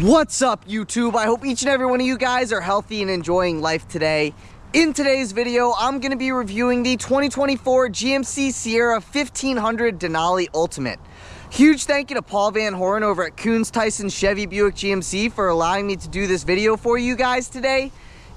What's up, YouTube? I hope each and every one of you guys are healthy and enjoying life today. In today's video, I'm going to be reviewing the 2024 GMC Sierra 1500 Denali Ultimate. Huge thank you to Paul.vanhorn over at Koons, Tysons, Chevy, Buick, GMC for allowing me to do this video for you guys today.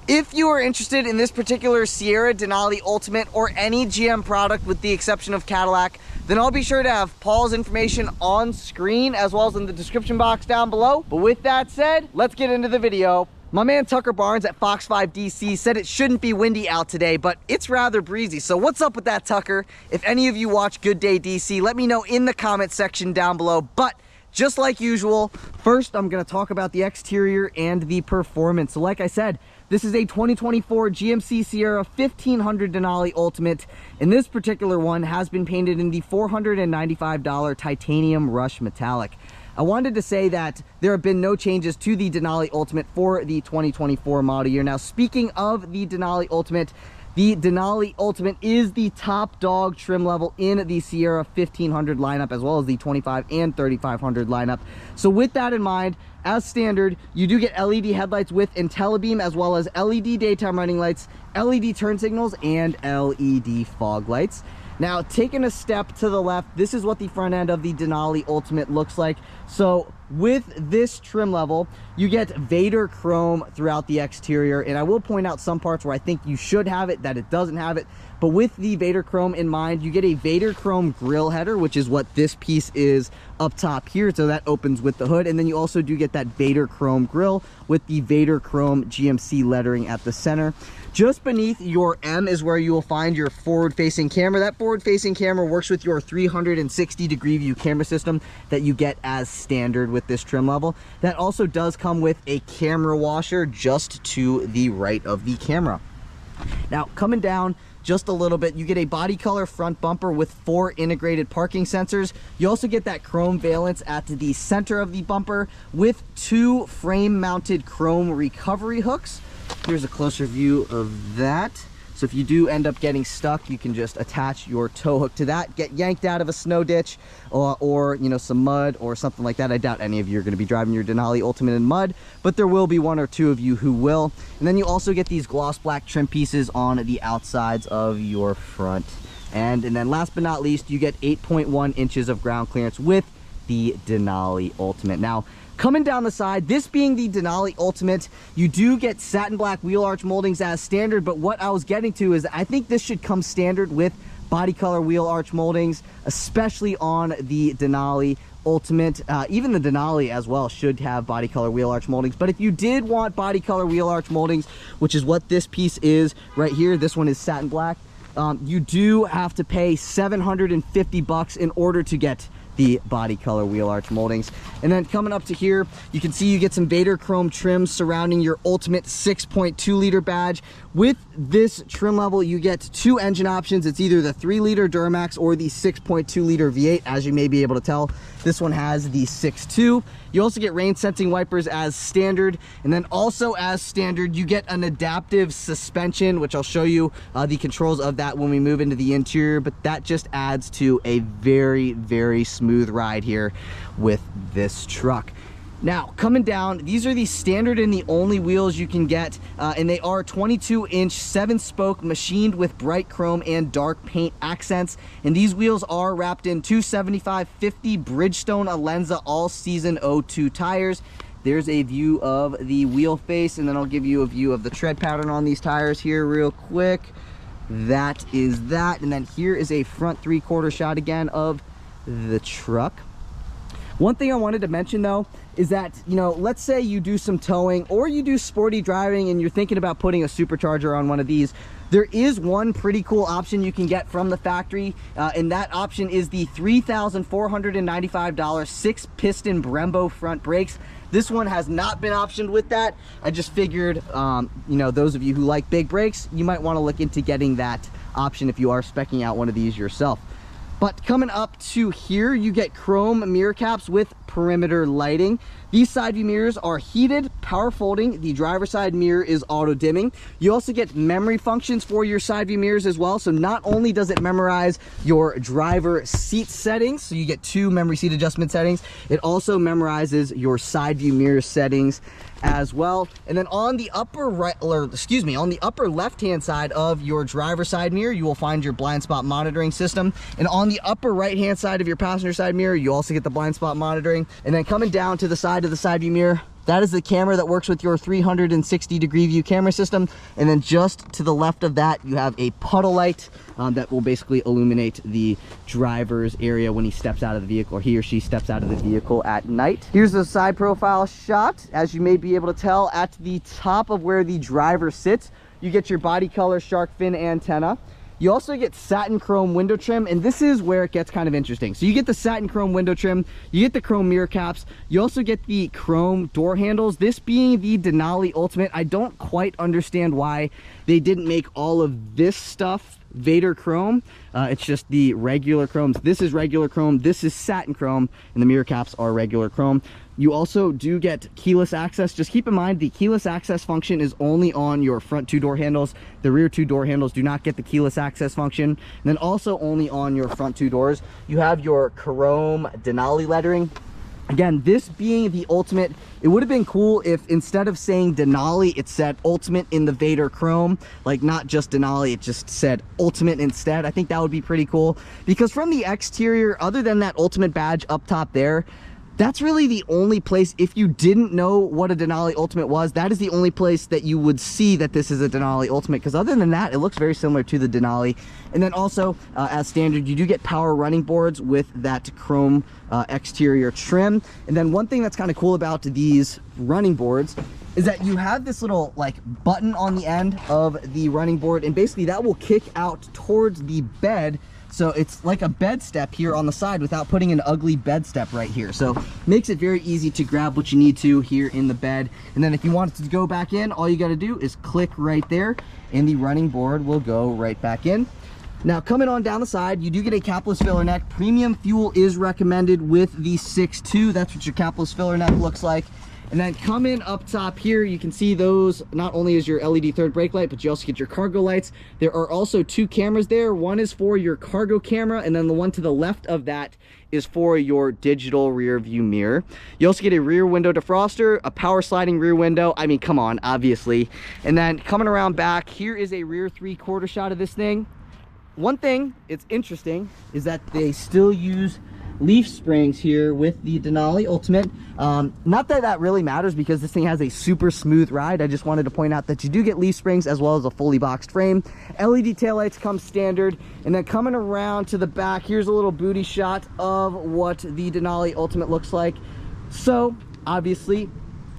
If you are interested in this particular Sierra Denali Ultimate or any GM product with the exception of Cadillac, then I'll be sure to have Paul's information on screen as well as in the description box down below. But with that said, let's get into the video. My man Tucker Barnes at Fox 5 DC said it shouldn't be windy out today, but it's rather breezy. So what's up with that, Tucker? If any of you watch Good Day DC, let me know in the comment section down below. But just like usual, first I'm going to talk about the exterior and the performance. So like I said, this is a 2024 GMC Sierra 1500 Denali Ultimate, and this particular one has been painted in the $495 titanium rush metallic. I wanted to say that there have been no changes to the Denali Ultimate for the 2024 model year. Now, speaking of the Denali Ultimate is the top dog trim level in the Sierra 1500 lineup, as well as the 25 and 3500 lineup. So with that in mind, as standard, you do get LED headlights with IntelliBeam, as well as LED daytime running lights, LED turn signals, and LED fog lights. Now, taking a step to the left, this is what the front end of the Denali Ultimate looks like. So with this trim level, you get Vader chrome throughout the exterior, and I will point out some parts where I think you should have it, that it doesn't have it. But with the Vader chrome in mind, you get a Vader chrome grill header, which is what this piece is up top here. So that opens with the hood, and then you also do get that Vader chrome grill with the Vader chrome GMC lettering at the center. Just beneath your M is where you will find your forward-facing camera. That forward-facing camera works with your 360-degree view camera system that you get as standard with this trim level. That also does come with a camera washer just to the right of the camera. Now, coming down just a little bit, you get a body color front bumper with 4 integrated parking sensors. You also get that chrome valance at the center of the bumper with 2 frame-mounted chrome recovery hooks. Here's a closer view of that. So if you do end up getting stuck, you can just attach your tow hook to that, get yanked out of a snow ditch or you know, some mud or something like that. I doubt any of you are going to be driving your Denali Ultimate in mud, but there will be 1 or 2 of you who will. And then you also get these gloss black trim pieces on the outsides of your front end. And then last but not least, you get 8.1 inches of ground clearance with the Denali Ultimate. Now, coming down the side, this being the Denali Ultimate, you do get satin black wheel arch moldings as standard, but what I was getting to is I think this should come standard with body color wheel arch moldings, especially on the Denali Ultimate. Even the Denali as well should have body color wheel arch moldings, but if you did want body color wheel arch moldings, which is what this piece is right here, this one is satin black, you do have to pay $750 in order to get the body color wheel arch moldings. And then coming up to here, you can see you get some Vader chrome trim surrounding your Ultimate 6.2 liter badge. With this trim level, you get 2 engine options. It's either the 3 liter Duramax or the 6.2 liter V8. As you may be able to tell, this one has the 6.2. You also get rain sensing wipers as standard, and then also as standard you get an adaptive suspension, which I'll show you the controls of that when we move into the interior, but that just adds to a very, very smooth ride here with this truck. Now, coming down, these are the standard and the only wheels you can get, and they are 22-inch 7-spoke machined with bright chrome and dark paint accents. And these wheels are wrapped in 275/50 Bridgestone Alenza all-season 02 tires. There's a view of the wheel face, and then I'll give you a view of the tread pattern on these tires here real quick. That is that, and then here is a front 3/4 shot again of the truck. One thing I wanted to mention though is that, you know, let's say you do some towing or you do sporty driving and you're thinking about putting a supercharger on one of these. There is one pretty cool option you can get from the factory, and that option is the $3,495 6-piston Brembo front brakes. This one has not been optioned with that. I just figured, you know, those of you who like big brakes, you might want to look into getting that option if you are speccing out one of these yourself. But coming up to here, you get chrome mirror caps with perimeter lighting. These side view mirrors are heated, power folding. The driver's side mirror is auto dimming. You also get memory functions for your side view mirrors as well. So not only does it memorize your driver seat settings, so you get 2 memory seat adjustment settings, it also memorizes your side view mirror settings as well. And then on the upper right, or excuse me, on the upper left hand side of your driver side mirror, you will find your blind spot monitoring system. And on the upper right hand side of your passenger side mirror, you also get the blind spot monitoring. And then coming down to the side of the side view mirror, that is the camera that works with your 360 degree view camera system. And then just to the left of that, you have a puddle light that will basically illuminate the driver's area when he steps out of the vehicle, or he or she steps out of the vehicle at night. Here's the side profile shot. As you may be able to tell, at the top of where the driver sits, you get your body color shark fin antenna. You also get satin chrome window trim, and this is where it gets kind of interesting. So you get the satin chrome window trim, you get the chrome mirror caps, you also get the chrome door handles. This being the Denali Ultimate, I don't quite understand why they didn't make all of this stuff Vader chrome. It's just the regular chromes. This is regular chrome, this is satin chrome, and the mirror caps are regular chrome. You also do get keyless access. Just keep in mind, the keyless access function is only on your front 2 door handles. The rear 2 door handles do not get the keyless access function. And then also only on your front 2 doors, you have your chrome Denali lettering. Again, this being the Ultimate, it would have been cool if instead of saying Denali, it said Ultimate in the Vader chrome, like not just Denali, it just said Ultimate instead. I think that would be pretty cool, because from the exterior, other than that Ultimate badge up top there, that's really the only place, if you didn't know what a Denali Ultimate was, that is the only place that you would see that this is a Denali Ultimate, because other than that, it looks very similar to the Denali. And then also, as standard, you do get power running boards with that chrome exterior trim. And then one thing that's kind of cool about these running boards is that you have this little like button on the end of the running board, and basically that will kick out towards the bed. So it's like a bed step here on the side without putting an ugly bed step right here. So makes it very easy to grab what you need to here in the bed. And then if you want it to go back in, all you got to do is click right there and the running board will go right back in. Now coming on down the side, you do get a capless filler neck. Premium fuel is recommended with the 6.2. That's what your capless filler neck looks like. And then coming up top here, you can see those, not only is your LED third brake light, but you also get your cargo lights. There are also 2 cameras there. One is for your cargo camera, and then the one to the left of that is for your digital rear view mirror. You also get a rear window defroster, a power sliding rear window. I mean, come on, obviously. And then coming around back, here is a rear 3/4 shot of this thing. One thing, it's interesting, is that they still use leaf springs here with the Denali Ultimate. Not that that really matters because this thing has a super smooth ride. I just wanted to point out that you do get leaf springs as well as a fully boxed frame. LED taillights come standard. And then coming around to the back, here's a little booty shot of what the Denali Ultimate looks like. So obviously,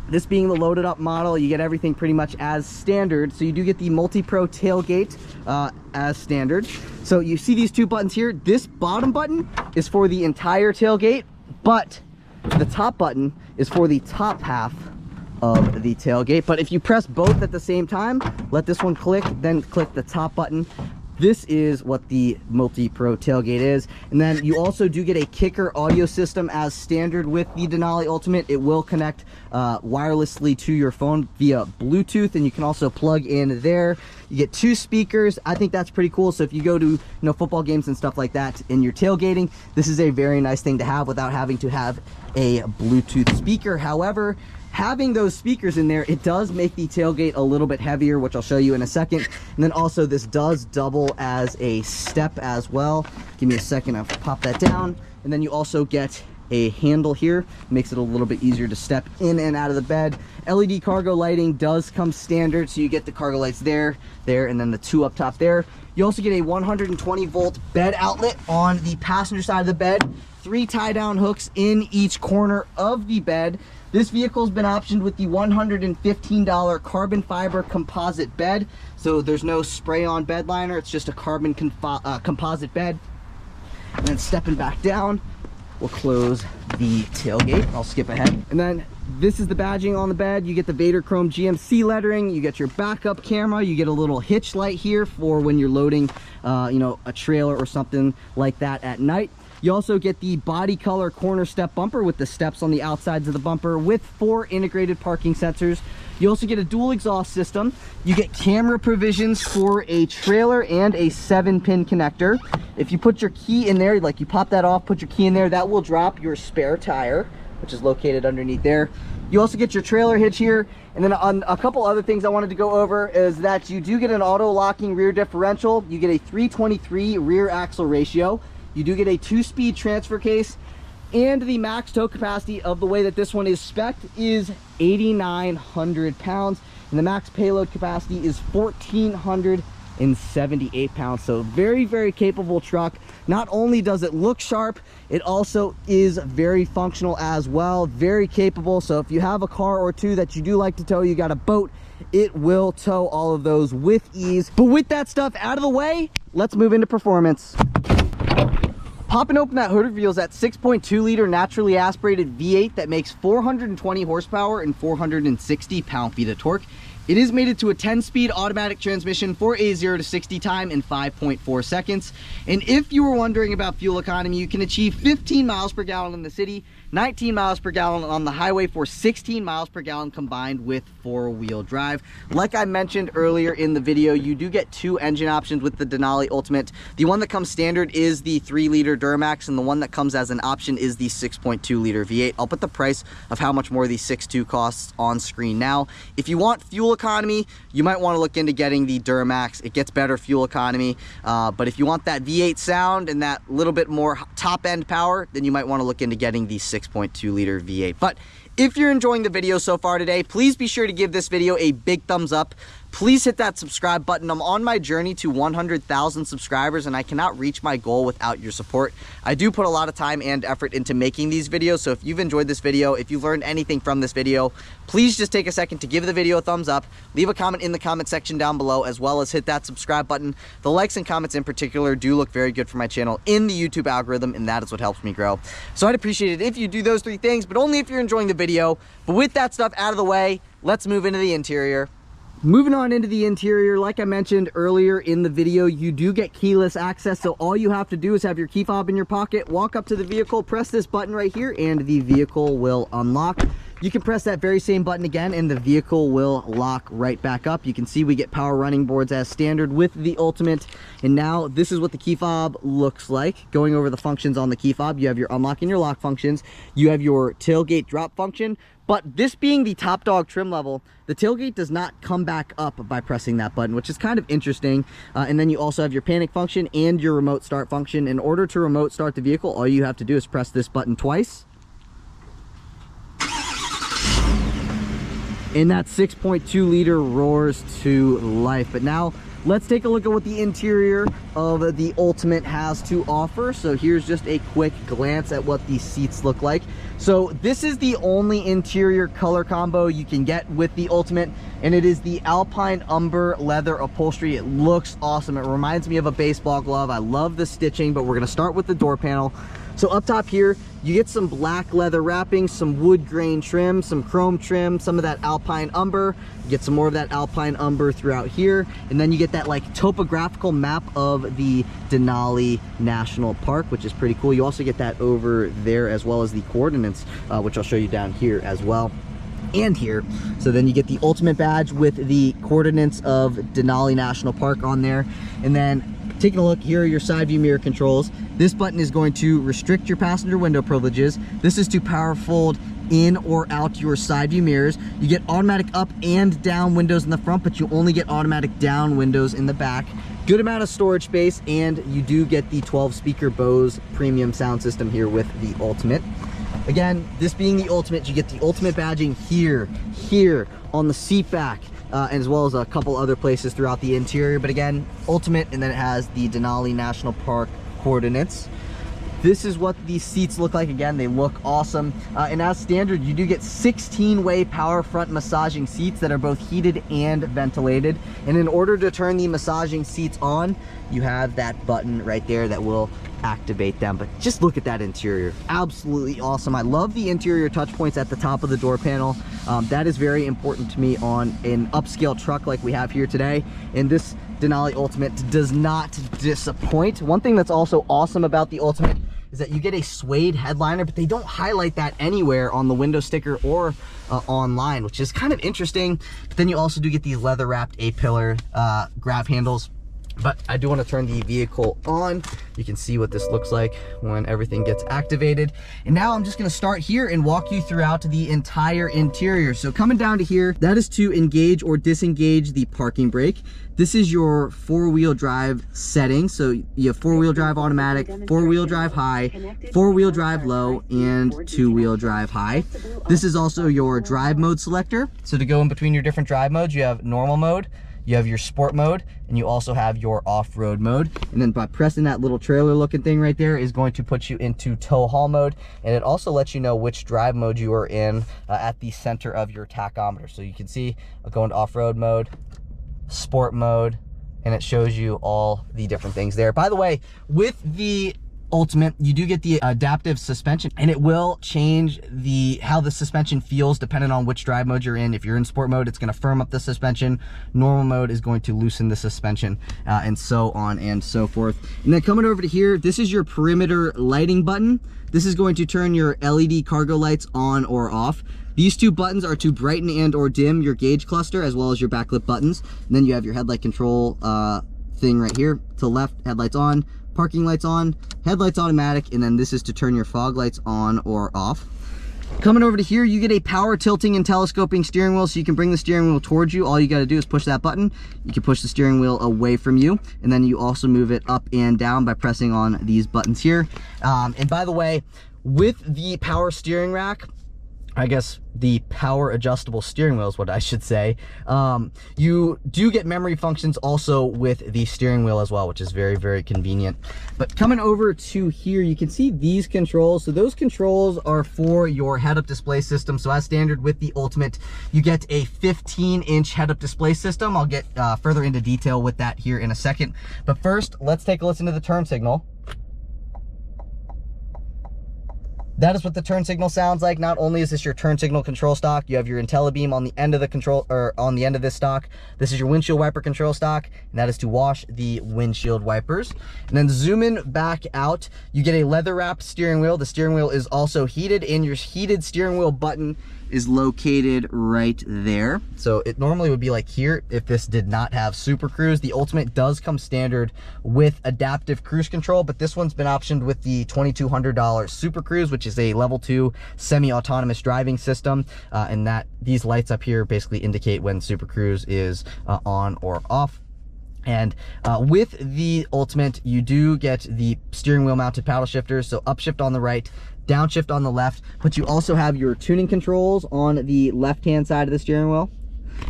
this being the loaded up model, you get everything pretty much as standard. So you do get the multi-pro tailgate as standard. So you see these 2 buttons here. This bottom button is for the entire tailgate, but the top button is for the top half of the tailgate. But if you press both at the same time, let this one click, then click the top button. This is what the multi-pro tailgate is. And then you also do get a kicker audio system as standard with the Denali Ultimate. It will connect wirelessly to your phone via Bluetooth, and you can also plug in there. You get 2 speakers. I think that's pretty cool. So if you go to football games and stuff like that in your tailgating, this is a very nice thing to have without having to have a Bluetooth speaker. However, having those speakers in there, it does make the tailgate a little bit heavier, which I'll show you in a second. And then also this does double as a step as well. Give me a second, I'll pop that down. And then you also get a handle here, makes it a little bit easier to step in and out of the bed. LED cargo lighting does come standard, so you get the cargo lights there, and then the 2 up top there. You also get a 120 volt bed outlet on the passenger side of the bed, 3 tie down hooks in each corner of the bed. This vehicle's been optioned with the $115 carbon fiber composite bed. So there's no spray on bed liner, it's just a carbon composite bed. And then stepping back down, we'll close the tailgate. I'll skip ahead. And then this is the badging on the bed. You get the Vader Chrome GMC lettering. You get your backup camera. You get a little hitch light here for when you're loading, you know, a trailer or something like that at night. You also get the body color corner step bumper with the steps on the outsides of the bumper with 4 integrated parking sensors. You also get a dual exhaust system. You get camera provisions for a trailer and a 7-pin connector. If you put your key in there, like you pop that off, put your key in there, that will drop your spare tire, which is located underneath there. You also get your trailer hitch here. And then on a couple other things I wanted to go over is that you do get an auto locking rear differential. You get a 323 rear axle ratio. You do get a 2-speed transfer case, and the max tow capacity of the way that this one is spec'd is 8,900 pounds, and the max payload capacity is 1,478 pounds. So very, very capable truck. Not only does it look sharp, it also is very functional as well. Very capable. So if you have a car or two that you do like to tow, you got a boat, it will tow all of those with ease. But with that stuff out of the way, let's move into performance. Popping open that hood reveals that 6.2 liter naturally aspirated V8 that makes 420 horsepower and 460 pound-feet of torque. It is mated to a 10-speed automatic transmission for a 0 to 60 time in 5.4 seconds. And if you were wondering about fuel economy, you can achieve 15 miles per gallon in the city, 19 miles per gallon on the highway for 16 miles per gallon combined with 4-wheel drive. Like I mentioned earlier in the video, you do get 2 engine options with the Denali Ultimate. The one that comes standard is the 3-liter Duramax, and the one that comes as an option is the 6.2-liter V8. I'll put the price of how much more the 6.2 costs on screen now. If you want fuel economy, you might want to look into getting the Duramax. It gets better fuel economy, but if you want that V8 sound and that little bit more top-end power, then you might want to look into getting the 6.2 liter V8. But if you're enjoying the video so far today, please be sure to give this video a big thumbs up. Please hit that subscribe button. I'm on my journey to 100,000 subscribers, and I cannot reach my goal without your support. I do put a lot of time and effort into making these videos, so if you've enjoyed this video, if you've learned anything from this video, please just take a second to give the video a thumbs up, leave a comment in the comment section down below, as well as hit that subscribe button. The likes and comments in particular do look very good for my channel in the YouTube algorithm, and that is what helps me grow. So I'd appreciate it if you do those 3 things, but only if you're enjoying the video. But with that stuff out of the way, let's move into the interior. Moving on into the interior, like I mentioned earlier in the video, you do get keyless access. So all you have to do is have your key fob in your pocket, walk up to the vehicle, press this button right here, and the vehicle will unlock. You can press that very same button again and the vehicle will lock right back up. You can see we get power running boards as standard with the Ultimate. And now this is what the key fob looks like. Going over the functions on the key fob, you have your unlock and your lock functions. You have your tailgate drop function. But this being the top dog trim level, the tailgate does not come back up by pressing that button, which is kind of interesting. And then you also have your panic function and your remote start function. In order to remote start the vehicle, all you have to do is press this button twice. And that 6.2 liter roars to life. But now let's take a look at what the interior of the Ultimate has to offer. So here's just a quick glance at what these seats look like. So this is the only interior color combo you can get with the Ultimate, and it is the Alpine Umber leather upholstery. It looks awesome. It reminds me of a baseball glove. I love the stitching, but we're gonna start with the door panel. So up top here, you get some black leather wrapping, some wood grain trim, some chrome trim, some of that Alpine Umber. You get some more of that Alpine Umber throughout here. And then you get that like topographical map of the Denali National Park, which is pretty cool. You also get that over there as well as the coordinates, which I'll show you down here as well. And here. So then you get the Ultimate badge with the coordinates of Denali National Park on there. And then taking a look, here are your side view mirror controls. This button is going to restrict your passenger window privileges. This is to power fold in or out your side view mirrors. You get automatic up and down windows in the front, but you only get automatic down windows in the back. Good amount of storage space, and you do get the 12 speaker Bose premium sound system here with the Ultimate. Again, this being the Ultimate, you get the Ultimate badging here on the seat back, as well as a couple other places throughout the interior. But again, Ultimate, and then it has the Denali National Park coordinates. This is what these seats look like. Again, they look awesome. And as standard, you do get 16-way power front massaging seats that are both heated and ventilated. And in order to turn the massaging seats on, you have that button right there that will activate them. But just look at that interior, absolutely awesome. I love the interior touch points at the top of the door panel. That is very important to me on an upscale truck like we have here today, and this Denali Ultimate does not disappoint. One thing that's also awesome about the Ultimate is that you get a suede headliner, but they don't highlight that anywhere on the window sticker or online, which is kind of interesting. But then you also do get these leather wrapped A-pillar grab handles. But I do want to turn the vehicle on. You can see what this looks like when everything gets activated. And now I'm just going to start here and walk you throughout the entire interior. So coming down to here, that is to engage or disengage the parking brake. This is your four-wheel drive setting. So you have four-wheel drive automatic, four-wheel drive high, four-wheel drive low, and two-wheel drive high. This is also your drive mode selector. So to go in between your different drive modes, you have normal mode, you have your sport mode, and you also have your off-road mode. And then by pressing that little trailer looking thing right there is going to put you into tow haul mode. And it also lets you know which drive mode you are in at the center of your tachometer. So you can see I'll go into off-road mode, sport mode, and it shows you all the different things there. By the way, with the Ultimate, you do get the adaptive suspension, and it will change how the suspension feels depending on which drive mode you're in. If you're in sport mode, it's going to firm up the suspension. Normal mode is going to loosen the suspension, and so on and so forth. And then coming over to here, this is your perimeter lighting button. This is going to turn your LED cargo lights on or off. These two buttons are to brighten and or dim your gauge cluster, as well as your backlit buttons. And then you have your headlight control thing right here. To the left, headlights on, parking lights on, headlights automatic, and then this is to turn your fog lights on or off. Coming over to here, you get a power tilting and telescoping steering wheel, so you can bring the steering wheel towards you. All you got to do is push that button. You can push the steering wheel away from you, and then you also move it up and down by pressing on these buttons here. And by the way, with the power steering rack, I guess the power adjustable steering wheel is what I should say. You do get memory functions also with the steering wheel as well, which is very, very convenient. But coming over to here, you can see these controls. So those controls are for your head-up display system. So as standard with the Ultimate, you get a 15-inch head-up display system. I'll get further into detail with that here in a second. But first, let's take a listen to the turn signal. That is what the turn signal sounds like. Not only is this your turn signal control stock, you have your IntelliBeam on the end of the control, or on the end of this stock. This is your windshield wiper control stock, and that is to wash the windshield wipers. And then zooming back out, you get a leather wrapped steering wheel. The steering wheel is also heated, and your heated steering wheel button is located right there. So it normally would be like here if this did not have Super Cruise. The Ultimate does come standard with adaptive cruise control, but this one's been optioned with the $2,200 Super Cruise, which is a level 2 semi-autonomous driving system. And that these lights up here basically indicate when Super Cruise is on or off. And with the Ultimate, you do get the steering wheel mounted paddle shifters, so upshift on the right, downshift on the left, but you also have your tuning controls on the left hand side of the steering wheel,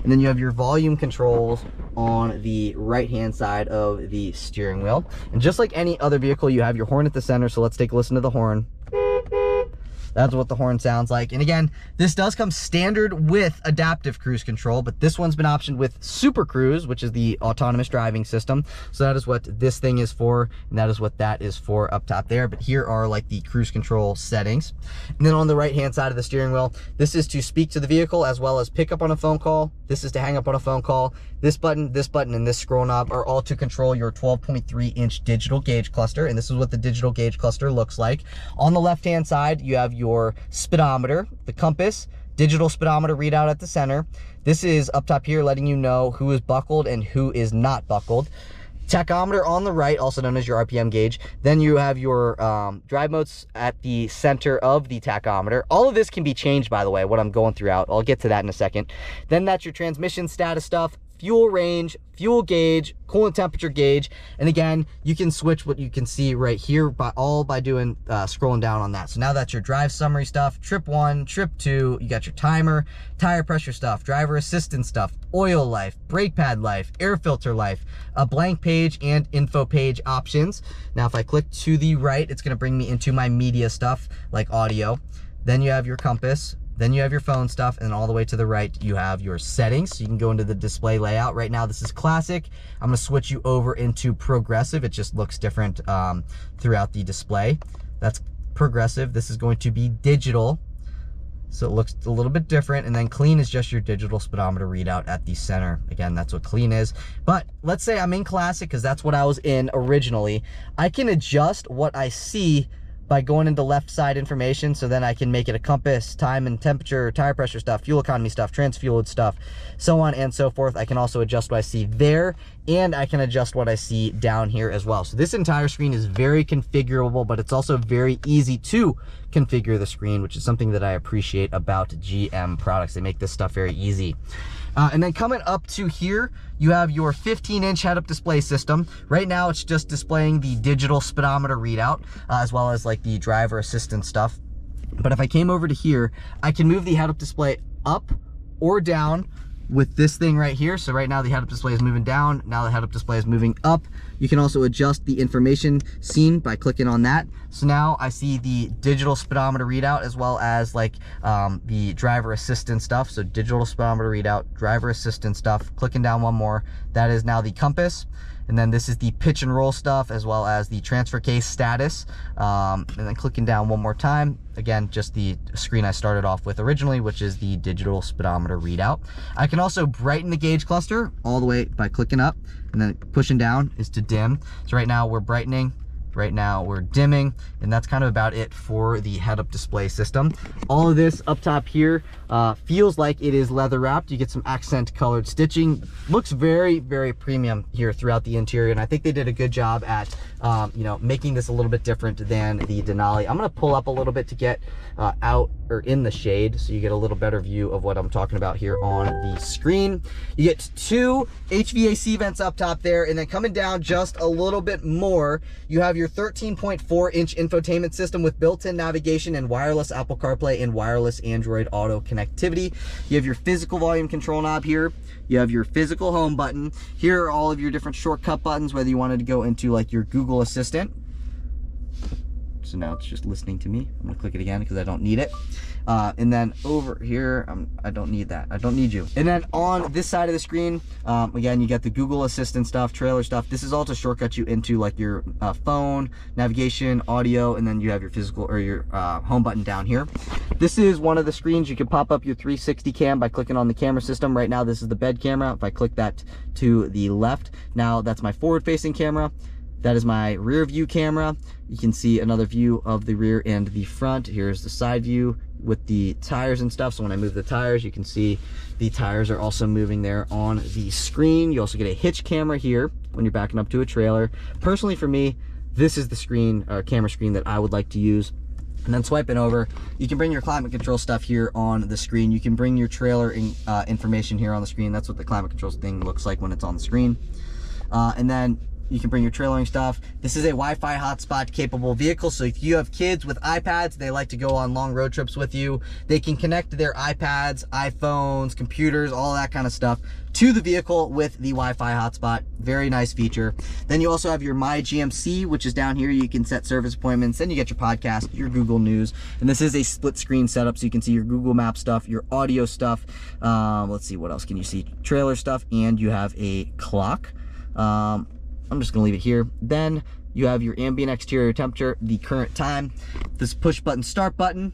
and then you have your volume controls on the right hand side of the steering wheel. And just like any other vehicle, you have your horn at the center. So let's take a listen to the horn. That's what the horn sounds like. And again, this does come standard with adaptive cruise control, but this one's been optioned with Super Cruise, which is the autonomous driving system. So that is what this thing is for, and that is what that is for up top there. But here are like the cruise control settings. And then on the right hand side of the steering wheel, this is to speak to the vehicle as well as pick up on a phone call. This is to hang up on a phone call. This button, and this scroll knob are all to control your 12.3-inch digital gauge cluster, and this is what the digital gauge cluster looks like. On the left-hand side, you have your speedometer, the compass, digital speedometer readout at the center. This is up top here letting you know who is buckled and who is not buckled. Tachometer on the right, also known as your RPM gauge. Then you have your drive modes at the center of the tachometer. All of this can be changed, by the way, what I'm going throughout. I'll get to that in a second. Then that's your transmission status stuff, fuel range, fuel gauge, coolant temperature gauge, and again, you can switch what you can see right here by doing scrolling down on that. So now that's your drive summary stuff, trip 1, trip 2, you got your timer, tire pressure stuff, driver assistance stuff, oil life, brake pad life, air filter life, a blank page, and info page options. Now if I click to the right, it's going to bring me into my media stuff like audio. Then you have your compass, Then you have your phone stuff, and all the way to the right, you have your settings. So you can go into the display layout. Right now, this is classic. I'm gonna switch you over into progressive. It just looks different throughout the display. That's progressive. This is going to be digital. So it looks a little bit different. And then clean is just your digital speedometer readout at the center. Again, that's what clean is. But let's say I'm in classic, because that's what I was in originally. I can adjust what I see by going into left side information. So then I can make it a compass, time and temperature, tire pressure stuff, fuel economy stuff, trans-fueled stuff, so on and so forth. I can also adjust what I see there, and I can adjust what I see down here as well. So this entire screen is very configurable, but it's also very easy to configure the screen, which is something that I appreciate about GM products. They make this stuff very easy. And then coming up to here, you have your 15-inch head-up display system. Right now, it's just displaying the digital speedometer readout, as well as like the driver assistance stuff. But if I came over to here, I can move the head-up display up or down with this thing right here. So right now the head-up display is moving down. Now the head-up display is moving up. You can also adjust the information seen by clicking on that. So now I see the digital speedometer readout, as well as like the driver assistance stuff. So digital speedometer readout, driver assistance stuff. Clicking down one more, that is now the compass. And then this is the pitch and roll stuff, as well as the transfer case status. And then clicking down one more time, again, just the screen I started off with originally, which is the digital speedometer readout. I can also brighten the gauge cluster all the way by clicking up, and then pushing down is to dim. So right now we're brightening, right now we're dimming, and that's kind of about it for the head-up display system. All of this up top here feels like it is leather wrapped. You get some accent colored stitching. Looks very, very premium here throughout the interior, and I think they did a good job at you know, making this a little bit different than the Denali. I'm gonna pull up a little bit to get out or in the shade, so you get a little better view of what I'm talking about here on the screen. You get two HVAC vents up top there, and then coming down just a little bit more, you have your 13.4-inch infotainment system with built-in navigation and wireless Apple CarPlay and wireless Android Auto connectivity. You have your physical volume control knob here. You have your physical home button. Here are all of your different shortcut buttons, whether you wanted to go into like your Google Assistant. So now it's just listening to me. I'm gonna click it again because I don't need it. And then over here, I don't need that. I don't need you. And then on this side of the screen, again, you got the Google Assistant stuff, trailer stuff. This is all to shortcut you into like your phone, navigation, audio, and then you have your physical or your home button down here. This is one of the screens. You can pop up your 360 cam by clicking on the camera system. Right now, this is the bed camera. If I click that to the left, now that's my forward-facing camera. That is my rear view camera. You can see another view of the rear and the front. Here's the side view with the tires and stuff. So when I move the tires, you can see the tires are also moving there on the screen. You also get a hitch camera here when you're backing up to a trailer. Personally, for me, this is the screen, camera screen that I would like to use. And then swiping over, you can bring your climate control stuff here on the screen. You can bring your trailer information here on the screen. That's what the climate control thing looks like when it's on the screen. And then you can bring your trailering stuff. This is a Wi-Fi hotspot capable vehicle, so if you have kids with iPads, they like to go on long road trips with you, they can connect their iPads, iPhones, computers, all that kind of stuff to the vehicle with the Wi-Fi hotspot. Very nice feature. Then you also have your My GMC, which is down here. You can set service appointments. Then you get your podcast, your Google News, and this is a split screen setup, so you can see your Google Map stuff, your audio stuff. Let's see, what else can you see? Trailer stuff, and you have a clock. I'm just gonna leave it here. Then you have your ambient exterior temperature, the current time, this push button start button.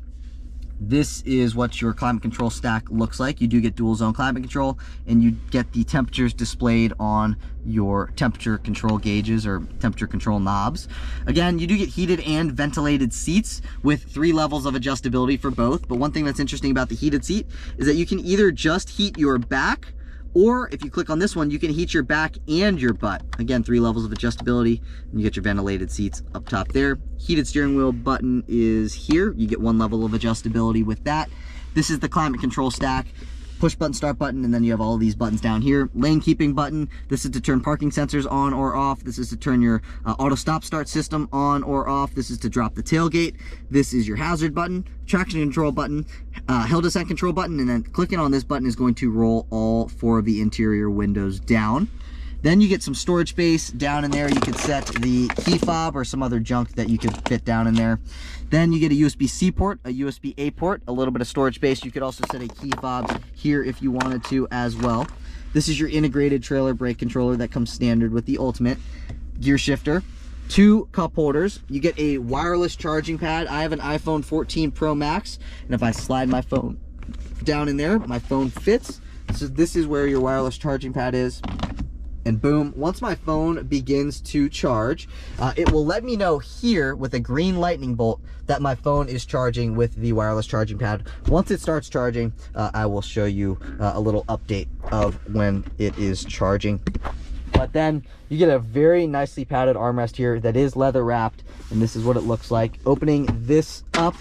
This is what your climate control stack looks like. You do get dual zone climate control, and you get the temperatures displayed on your temperature control gauges or temperature control knobs. Again, you do get heated and ventilated seats with 3 levels of adjustability for both. But one thing that's interesting about the heated seat is that you can either just heat your back, or if you click on this one, you can heat your back and your butt. Again, 3 levels of adjustability, and you get your ventilated seats up top there. Heated steering wheel button is here. You get 1 level of adjustability with that. This is the climate control stack. Push button, start button, and then you have all of these buttons down here. Lane keeping button. This is to turn parking sensors on or off. This is to turn your auto stop start system on or off. This is to drop the tailgate. This is your hazard button, traction control button, hill descent control button, and then clicking on this button is going to roll all 4 of the interior windows down. Then you get some storage space down in there. You could set the key fob or some other junk that you could fit down in there. Then you get a USB-C port, a USB-A port, a little bit of storage space. You could also set a key fob here if you wanted to as well. This is your integrated trailer brake controller that comes standard with the Ultimate. Gear shifter, 2 cup holders. You get a wireless charging pad. I have an iPhone 14 Pro Max, and if I slide my phone down in there, my phone fits. So this is where your wireless charging pad is. And boom, once my phone begins to charge, it will let me know here with a green lightning bolt that my phone is charging with the wireless charging pad. Once it starts charging, I will show you a little update of when it is charging. But then you get a very nicely padded armrest here that is leather wrapped, and this is what it looks like. Opening this up,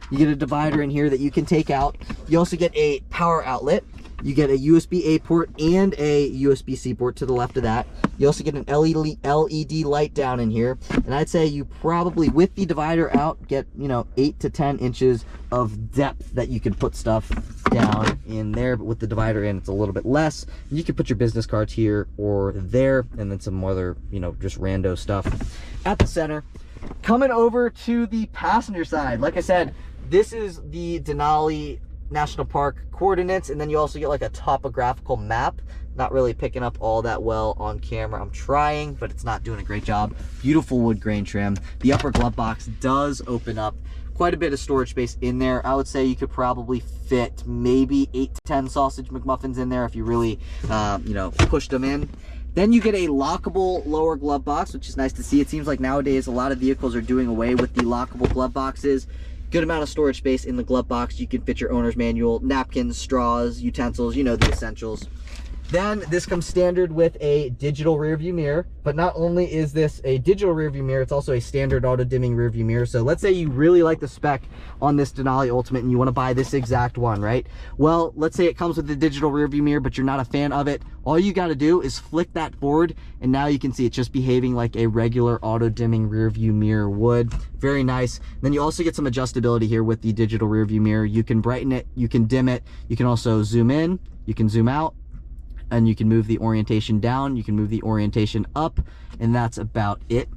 you get a divider in here that you can take out. You also get a power outlet. You get a USB-A port and a USB-C port to the left of that. You also get an LED light down in here. And I'd say you probably, with the divider out, get, you know, 8 to 10 inches of depth that you can put stuff down in there. But with the divider in, it's a little bit less. You can put your business cards here or there, and then some other, you know, just rando stuff at the center. Coming over to the passenger side, like I said, this is the Denali National Park coordinates, and then you also get like a topographical map. Not really picking up all that well on camera. I'm trying, but it's not doing a great job. Beautiful wood grain trim. The upper glove box does open up. Quite a bit of storage space in there. I would say you could probably fit maybe 8 to 10 sausage McMuffins in there if you really, you know, pushed them in. Then you get a lockable lower glove box, which is nice to see. It seems like nowadays a lot of vehicles are doing away with the lockable glove boxes. Good amount of storage space in the glove box. You can fit your owner's manual, napkins, straws, utensils, you know, the essentials. Then this comes standard with a digital rear view mirror, but not only is this a digital rear view mirror, it's also a standard auto dimming rear view mirror. So let's say you really like the spec on this Denali Ultimate and you want to buy this exact one, right? Well, let's say it comes with the digital rear view mirror, but you're not a fan of it. All you got to do is flick that forward, and now you can see it's just behaving like a regular auto dimming rear view mirror would. Very nice. Then you also get some adjustability here with the digital rear view mirror. You can brighten it, you can dim it, you can also zoom in, you can zoom out, and you can move the orientation down, you can move the orientation up, and that's about it.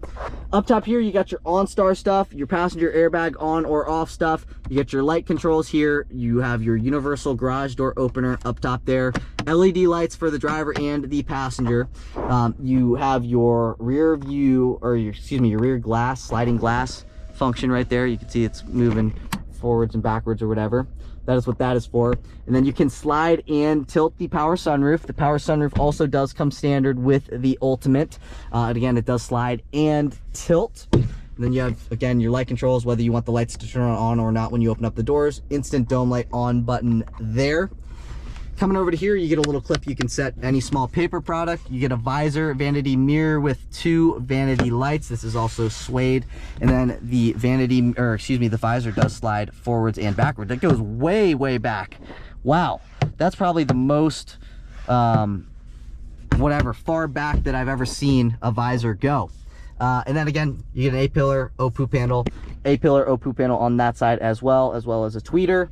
Up top here, you got your OnStar stuff, your passenger airbag on or off stuff. You get your light controls here. You have your universal garage door opener up top there. LED lights for the driver and the passenger. You have your rear view, or your, excuse me, your rear glass, sliding glass function right there. You can see it's moving forwards and backwards or whatever. That is what that is for. And then you can slide and tilt the power sunroof. The power sunroof also does come standard with the Ultimate. And again, it does slide and tilt. And then you have, again, your light controls, whether you want the lights to turn on or not when you open up the doors. Instant dome light on button there. Coming over to here, you get a little clip. You can set any small paper product. You get a visor vanity mirror with 2 vanity lights. This is also suede. And then the vanity, or excuse me, the visor does slide forwards and backwards. That goes way, way back. Wow. That's probably the most, whatever, far back that I've ever seen a visor go. And then again, you get an A-pillar O-poop handle, A-pillar O-poop handle on that side as well as a tweeter.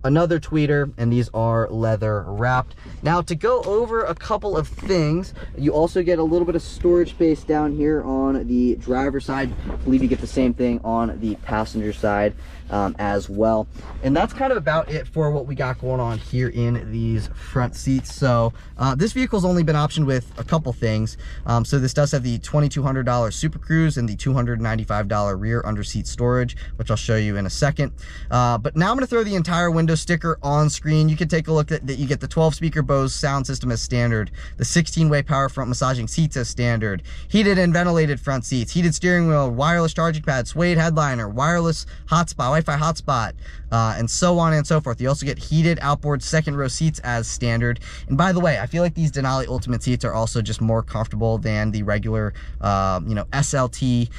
Another tweeter, and these are leather wrapped. Now, to go over a couple of things, you also get a little bit of storage space down here on the driver's side. I believe you get the same thing on the passenger side as well. And that's kind of about it for what we got going on here in these front seats. So this vehicle's only been optioned with a couple things. So this does have the $2,200 Super Cruise and the $295 rear under seat storage, which I'll show you in a second. But now I'm going to throw the entire window sticker on screen. You can take a look at that. You get the 12-speaker Bose sound system as standard, the 16-way power front massaging seats as standard, heated and ventilated front seats, heated steering wheel, wireless charging pad, suede headliner, wireless hotspot, Wi-Fi hotspot, and so on and so forth. You also get heated outboard second row seats as standard. And by the way, I feel like these Denali Ultimate seats are also just more comfortable than the regular, you know, SLT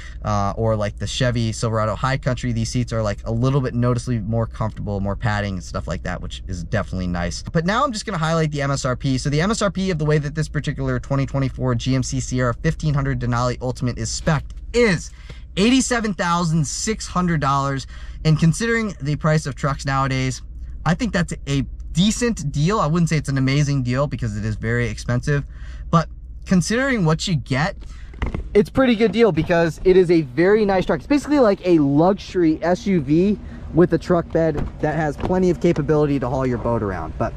or like the Chevy Silverado High Country. These seats are like a little bit noticeably more comfortable, more padding and stuff like that, which is definitely nice. But now I'm just going to highlight the MSRP. So the MSRP of the way that this particular 2024 GMC Sierra 1500 Denali Ultimate is spec'd is $87,600. And considering the price of trucks nowadays, I think that's a decent deal. I wouldn't say it's an amazing deal because it is very expensive, but considering what you get, it's pretty good deal because it is a very nice truck. It's basically like a luxury SUV with a truck bed that has plenty of capability to haul your boat around. But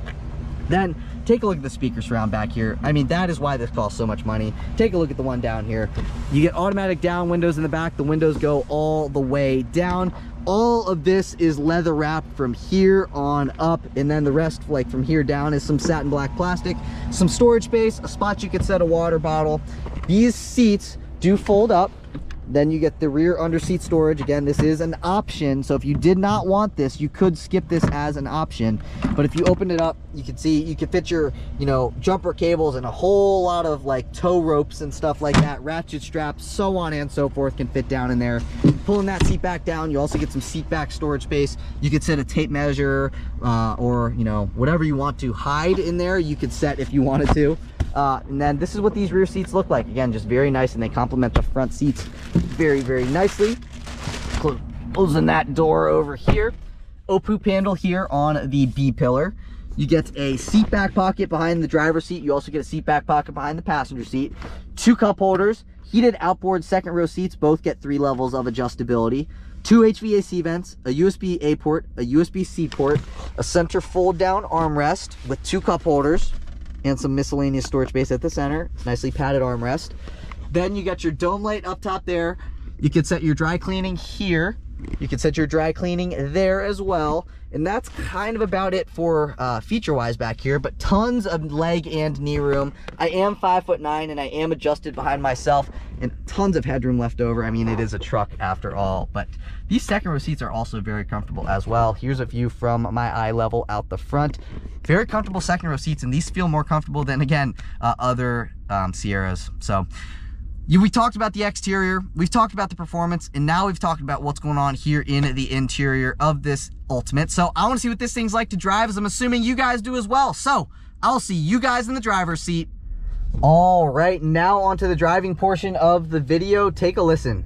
then take a look at the speaker surround back here. I mean, that is why this costs so much money. Take a look at the one down here. You get automatic down windows in the back. The windows go all the way down. All of this is leather wrapped from here on up, and then the rest, like from here down, is some satin black plastic, some storage space, a spot you could set a water bottle. These seats do fold up. Then you get the rear under seat storage. Again, this is an option, so if you did not want this, you could skip this as an option. But if you open it up, you can see you can fit your, you know, jumper cables and a whole lot of like tow ropes and stuff like that, ratchet straps, so on and so forth can fit down in there. Pulling that seat back down, you also get some seat back storage space. You could set a tape measure or, you know, whatever you want to hide in there, you could set if you wanted to. And then this is what these rear seats look like. Again, just very nice, and they complement the front seats very, very nicely. Closing that door over here. O-poop handle here on the B pillar. You get a seat back pocket behind the driver's seat. You also get a seat back pocket behind the passenger seat. 2 cup holders, heated outboard second row seats. Both get 3 levels of adjustability. 2 HVAC vents, a USB-A port, a USB-C port, a center fold down armrest with 2 cup holders, and some miscellaneous storage space at the center. Nicely padded armrest. Then you got your dome light up top there. You can set your dry cleaning here. You can set your dry cleaning there as well. And that's kind of about it for feature-wise back here, but tons of leg and knee room. I am 5'9", and I am adjusted behind myself, and tons of headroom left over. I mean, it is a truck after all, but these second row seats are also very comfortable as well. Here's a view from my eye level out the front. Very comfortable second row seats, and these feel more comfortable than, again, other Sierras. So we talked about the exterior, we've talked about the performance, and now we've talked about what's going on here in the interior of this Ultimate. So I want to see what this thing's like to drive, as I'm assuming you guys do as well. So I'll see you guys in the driver's seat. All right, now onto the driving portion of the video. Take a listen.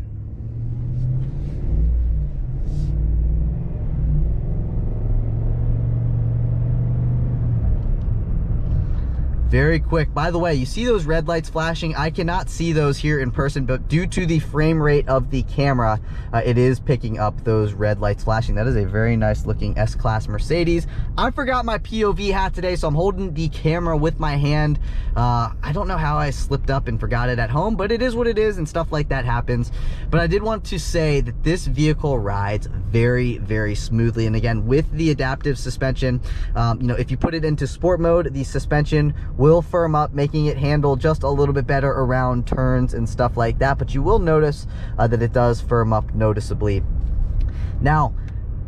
Very quick. By the way, you see those red lights flashing? I cannot see those here in person, but due to the frame rate of the camera, it is picking up those red lights flashing. That is a very nice looking S-Class Mercedes. I forgot my POV hat today, so I'm holding the camera with my hand. I don't know how I slipped up and forgot it at home, but it is what it is, and stuff like that happens. But I did want to say that this vehicle rides very, very smoothly. And again, with the adaptive suspension, you know, if you put it into sport mode, the suspension will firm up, making it handle just a little bit better around turns and stuff like that. But you will notice that it does firm up noticeably. Now,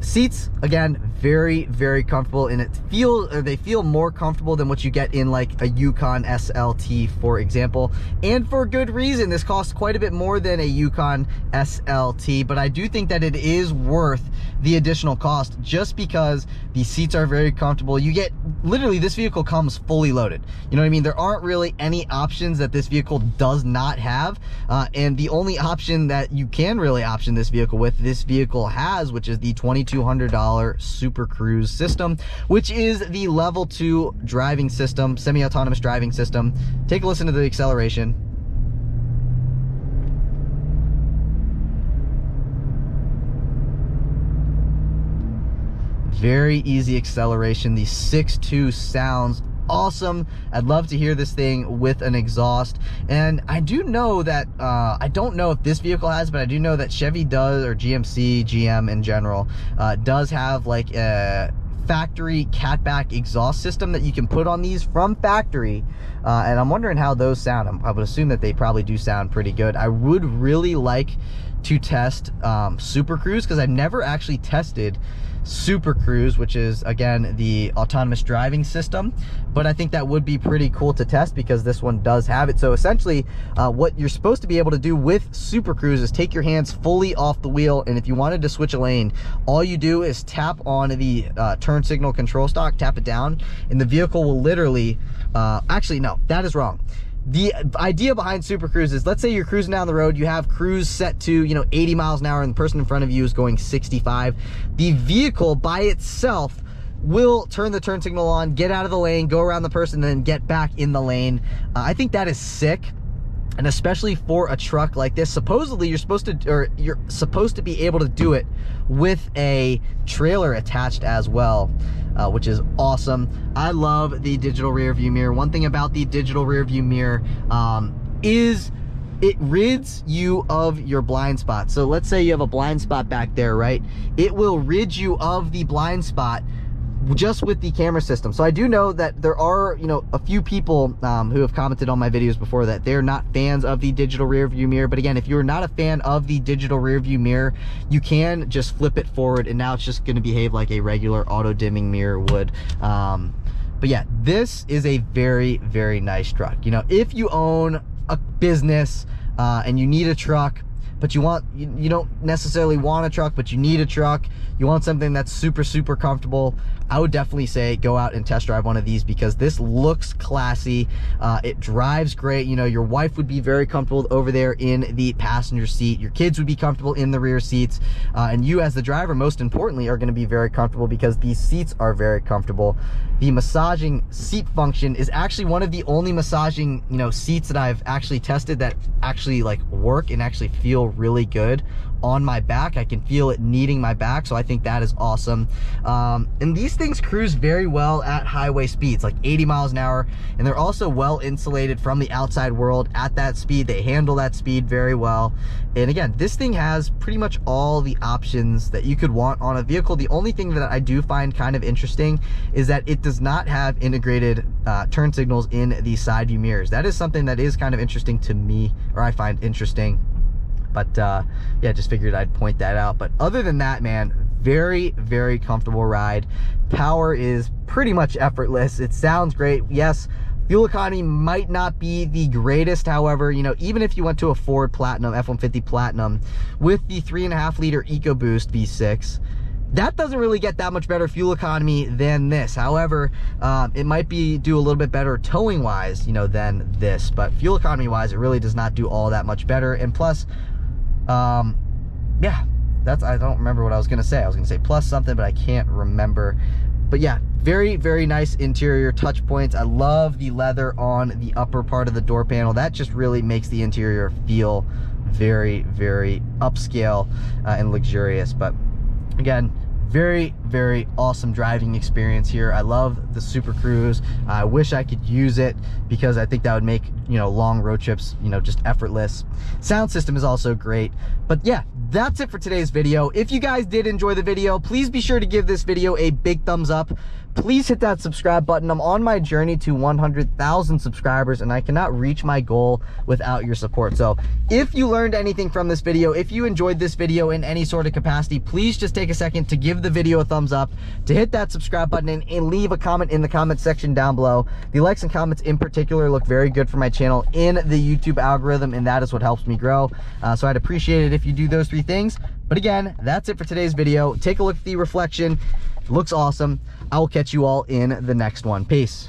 seats, again, very, very comfortable, and they feel more comfortable than what you get in like a Yukon SLT, for example, and for good reason. This costs quite a bit more than a Yukon SLT, but I do think that it is worth the additional cost just because the seats are very comfortable. You get, literally, this vehicle comes fully loaded. You know what I mean? There aren't really any options that this vehicle does not have, and the only option that you can really option this vehicle with, this vehicle has, which is the $2,200 Super Cruise system, which is the level 2 driving system, semi-autonomous driving system. Take a listen to the acceleration. Very easy acceleration. The 6.2 sounds awesome. I'd love to hear this thing with an exhaust. And I do know that I don't know if this vehicle has, but I do know that Chevy does, or GMC, GM in general, does have like a factory catback exhaust system that you can put on these from factory, and I'm wondering how those sound. I would assume that they probably do sound pretty good. I would really like to test Super Cruise, because I've never actually tested Super Cruise, which is, again, the autonomous driving system, but I think that would be pretty cool to test because this one does have it. So essentially, what you're supposed to be able to do with Super Cruise is take your hands fully off the wheel, and if you wanted to switch a lane, all you do is tap on the turn signal control stalk, tap it down, and the vehicle will literally, actually, no, that is wrong. The idea behind Super Cruise is, let's say you're cruising down the road, you have cruise set to, you know, 80 miles an hour, and the person in front of you is going 65. The vehicle by itself will turn the turn signal on, get out of the lane, go around the person, and then get back in the lane. I think that is sick. And especially for a truck like this, supposedly you're supposed to be able to do it with a trailer attached as well, which is awesome. I love the digital rear view mirror. One thing about the digital rear view mirror is it rids you of your blind spot. So let's say you have a blind spot back there, right? It will rid you of the blind spot just with the camera system. So I do know that there are, you know, a few people who have commented on my videos before that they're not fans of the digital rear view mirror. But again, if you're not a fan of the digital rear view mirror, you can just flip it forward and now it's just going to behave like a regular auto dimming mirror would. But yeah, this is a very, very nice truck. You know, if you own a business and you need a truck, but you don't necessarily want a truck, but you need a truck, you want something that's super, super comfortable, I would definitely say go out and test drive one of these, because this looks classy. It drives great. You know, your wife would be very comfortable over there in the passenger seat. Your kids would be comfortable in the rear seats. And you as the driver, most importantly, are going to be very comfortable because these seats are very comfortable. The massaging seat function is actually one of the only massaging, you know, seats that I've actually tested that actually like work and actually feel really good on my back. I can feel it kneading my back, so I think that is awesome. And these things cruise very well at highway speeds, like 80 miles an hour, and they're also well insulated from the outside world at that speed. They handle that speed very well. And again, this thing has pretty much all the options that you could want on a vehicle. The only thing that I do find kind of interesting is that it does not have integrated turn signals in the side view mirrors. That is something that is kind of interesting to me, or I find interesting. But yeah, just figured I'd point that out. But other than that, man, very, very comfortable ride. Power is pretty much effortless. It sounds great. Yes, fuel economy might not be the greatest. However, you know, even if you went to a Ford Platinum, F-150 Platinum with the 3.5 liter EcoBoost V6, that doesn't really get that much better fuel economy than this. However, it might do a little bit better towing wise, you know, than this. But fuel economy wise, it really does not do all that much better. And plus, yeah, I don't remember what I was gonna say. I was gonna say plus something, but I can't remember. But yeah, very, very nice interior touch points. I love the leather on the upper part of the door panel. That just really makes the interior feel very, very upscale and luxurious. But again, very, very awesome driving experience here. I love the Super Cruise. I wish I could use it because I think that would make, you know, long road trips, you know, just effortless. Sound system is also great. But yeah, that's it for today's video. If you guys did enjoy the video, please be sure to give this video a big thumbs up. Please hit that subscribe button. I'm on my journey to 100,000 subscribers, and I cannot reach my goal without your support. So if you learned anything from this video, if you enjoyed this video in any sort of capacity, please just take a second to give the video a thumbs up, to hit that subscribe button, and leave a comment in the comment section down below. The likes and comments in particular look very good for my channel in the YouTube algorithm, and that is what helps me grow. So I'd appreciate it if you do those three things. But again, that's it for today's video. Take a look at the reflection. It looks awesome. I will catch you all in the next one. Peace.